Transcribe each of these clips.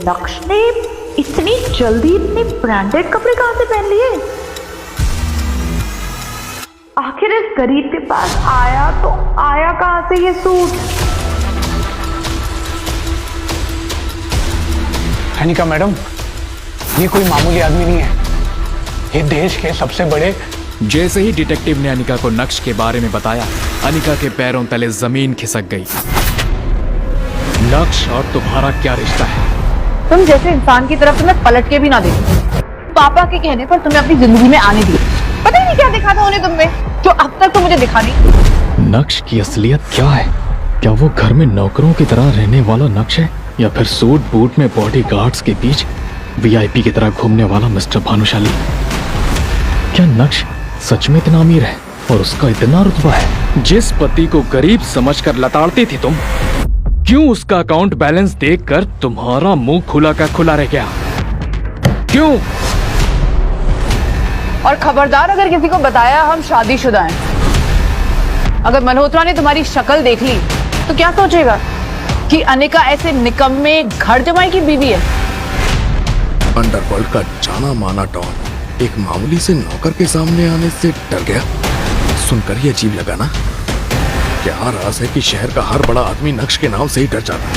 नक्श ने इतनी जल्दी इतने ब्रांडेड कपड़े कहां से पहन लिए? आखिर इस गरीब के पास आया तो आया कहां से ये सूट? अनिका मैडम, ये कोई मामूली आदमी नहीं है, ये देश के सबसे बड़े। जैसे ही डिटेक्टिव ने अनिका को नक्श के बारे में बताया, अनिका के पैरों तले जमीन खिसक गई। नक्श और तुम्हारा क्या रिश्ता है? तुम जैसे इंसान की तरफ तुम्हें पलट के भी ना देखो। पापा के कहने पर तुम्हें अपनी जिंदगी में आने दिया। पता ही नहीं क्या दिखा था उन्हें तुम में, जो अब तक तो मुझे दिखा नहीं। नक्श की असलियत क्या है? क्या वो घर में नौकरों की तरह रहने वाला नक्श है, या फिर सूट बूट में बॉडीगार्ड्स के बीच वीआईपी की तरह घूमने वाला मिस्टर भानुशाली? क्या नक्श सच में इतना अमीर है और उसका इतना रुतबा है? जिस पति को गरीब समझकर लताड़ती थी तुम, क्यों उसका अकाउंट बैलेंस देखकर तुम्हारा मुंह खुला का खुला रह गया? क्यों? और खबरदार अगर किसी को बताया हम शादीशुदा हैं। अगर मल्होत्रा ने तुम्हारी शक्ल देख ली तो क्या सोचेगा कि अनिका ऐसे निकम्मे घर जमाई की बीवी है? अंडरवर्ल्ड का जाना माना डॉन एक मामूली से नौकर के सामने आने से डर गया। सुनकर ही अजीब लगा ना। क्या राज है कि शहर का हर बड़ा आदमी नक्श के नाम से ही डर जाता है।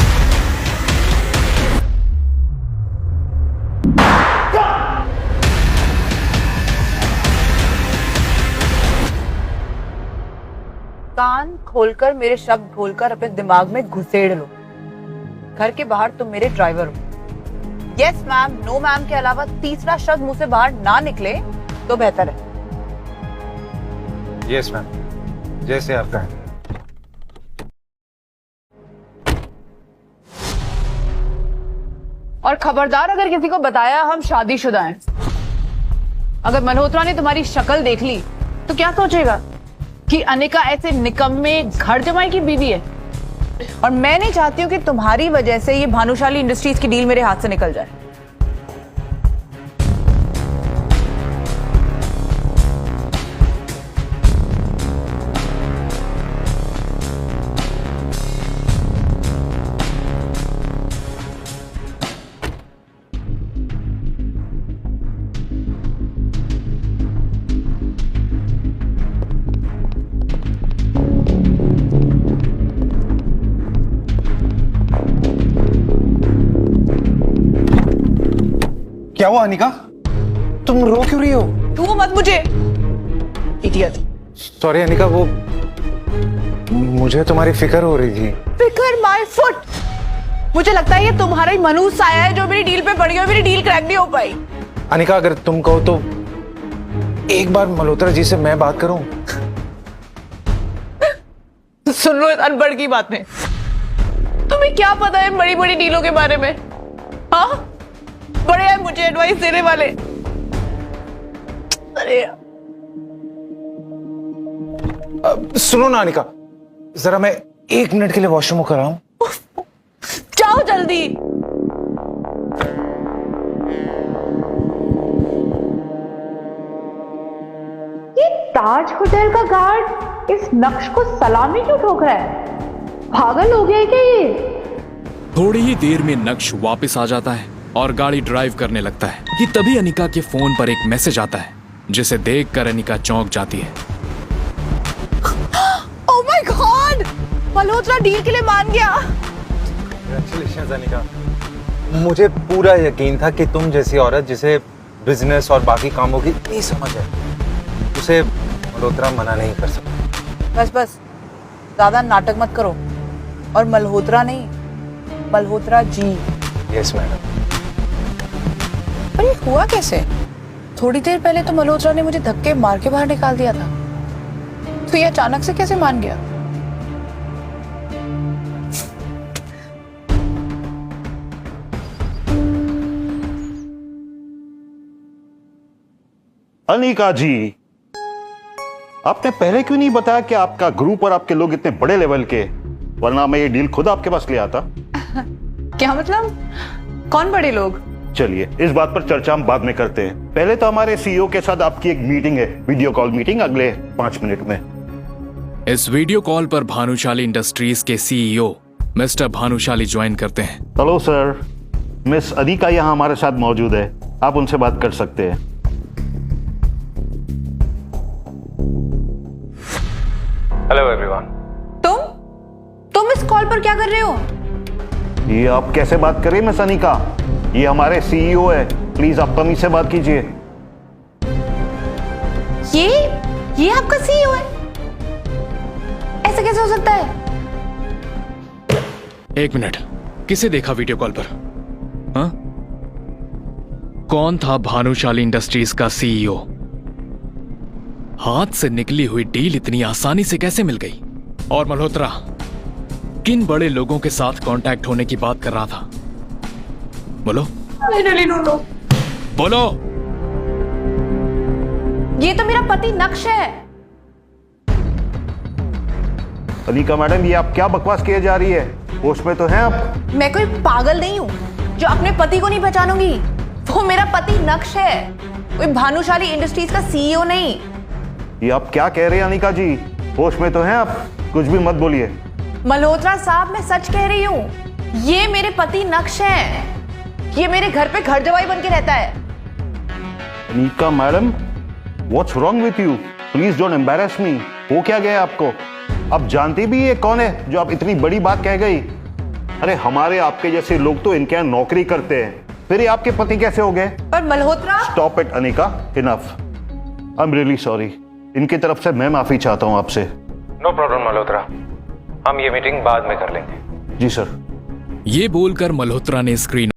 कान खोलकर मेरे शब्द बोलकर अपने दिमाग में घुसेड़ लो। घर के बाहर तुम मेरे ड्राइवर हो। यस मैम, नो मैम के अलावा तीसरा शब्द मुंह से बाहर ना निकले तो बेहतर है। यस मैम, जैसे आप कहें। और खबरदार अगर किसी को बताया हम शादीशुदा हैं। अगर मल्होत्रा ने तुम्हारी शक्ल देख ली तो क्या सोचेगा कि अनिका ऐसे निकम्मे घर जमाई की बीवी है? और मैं नहीं चाहती हूँ कि तुम्हारी वजह से ये भानुशाली इंडस्ट्रीज की डील मेरे हाथ से निकल जाए। क्या हुआ अनिका? तुम रो क्यों रही हो? तू मत मुझे, इडियट। सॉरी अनिका, वो मुझे तुम्हारी फिक्र हो रही थी। फिकर माय फुट। मुझे लगता है ये तुम्हारा ही मनूस साया है जो मेरी डील पे पड़ गया। मेरी डील क्रैक नहीं हो पाई। अनिका, अगर तुम कहो तो एक बार मल्होत्रा जी से मैं बात करूं। सुन लो इस अनपढ़ की बातें। तुम्हें क्या पता है बड़ी बड़ी डीलों के बारे में? हाँ, बड़े हैं मुझे एडवाइस देने वाले। अरे सुनो ना अनिका, जरा मैं 1 मिनट के लिए वॉशरूम कर रहा हूं। जाओ जल्दी। ये ताज होटल का गार्ड इस नक्श को सलामी क्यों ठोक रहा है? पागल हो गया है क्या ये? थोड़ी ही देर में नक्श वापस आ जाता है और गाड़ी ड्राइव करने लगता है कि तभी अनिका के फोन पर एक मैसेज आता है, जिसे देखकर अनिका चौंक जाती है। Oh my God, Malhotra deal के लिए मान गया। कांग्रेचुलेशंस अनिका, मुझे पूरा यकीन था कि तुम जैसी औरत जिसे बिजनेस और बाकी कामों की इतनी समझ है, उसे मल्होत्रा मना नहीं कर सकता। बस बस, ज्यादा नाटक मत करो। और मल्होत्रा नहीं, मल्होत्रा जी। Yes madam. पर ये हुआ कैसे? थोड़ी देर पहले तो मल्होत्रा ने मुझे धक्के मार के बाहर निकाल दिया था, तो ये अचानक से कैसे मान गया? अनिका जी, आपने पहले क्यों नहीं बताया कि आपका ग्रुप और आपके लोग इतने बड़े लेवल के, वरना मैं ये डील खुद आपके पास ले आता। क्या मतलब? कौन बड़े लोग? चलिए इस बात पर चर्चा हम बाद में करते हैं। पहले तो हमारे सीईओ के साथ आपकी एक मीटिंग है, वीडियो कॉल मीटिंग, अगले 5 मिनट में। इस वीडियो कॉल पर भानुशाली इंडस्ट्रीज के सीईओ मिस्टर भानुशाली ज्वाइन करते हैं। हेलो सर, मिस अनिका यहाँ हमारे साथ मौजूद है, आप उनसे बात कर सकते हैं। Hello everyone. तुम इस कॉल पर क्या कर रहे हो? ये आप कैसे बात कर रही हैं मिस अनिका? ये हमारे सीईओ है, प्लीज आप तमीज से बात कीजिए। ये आपका सीईओ है? ऐसे कैसे हो सकता है? एक मिनट, किसे देखा वीडियो कॉल पर? हाँ? कौन था भानुशाली इंडस्ट्रीज का सीईओ? हाथ से निकली हुई डील इतनी आसानी से कैसे मिल गई? और मल्होत्रा किन बड़े लोगों के साथ कांटेक्ट होने की बात कर रहा था? बोलो। I really don't know. बोलो। ये तो मेरा पति नक्श है। अनिका मैडम, ये आप क्या बकवास किए जा रही है? होश में तो हैं आप? मैं कोई पागल नहीं हूँ जो अपने पति को नहीं पहचानूंगी। वो मेरा पति नक्श है, कोई भानुशाली इंडस्ट्रीज का सीईओ नहीं। ये आप क्या कह रहे हैं अनिका जी? होश में तो हैं आप? कुछ भी मत बोलिए। मल्होत्रा साहब, मैं सच कह रही हूँ, ये मेरे पति नक्श हैं। ये मेरे घर पे घर जवाई बन के रहता है। Anika madam, what's wrong with you? Please don't embarrass me. हो क्या गया आपको? आप जानती भी ये कौन है जो आप इतनी बड़ी बात कह गई? अरे हमारे आपके जैसे लोग तो इनके यहाँ नौकरी करते हैं, फिर ये आपके पति कैसे हो गए? पर Malhotra. Stop it Anika, enough. I am really sorry. इनकी तरफ से मैं माफी चाहता हूँ आपसे। नो प्रॉब्लम मल्होत्रा, हम ये मीटिंग बाद में कर लेंगे। जी सर। ये बोलकर मल्होत्रा ने स्क्रीन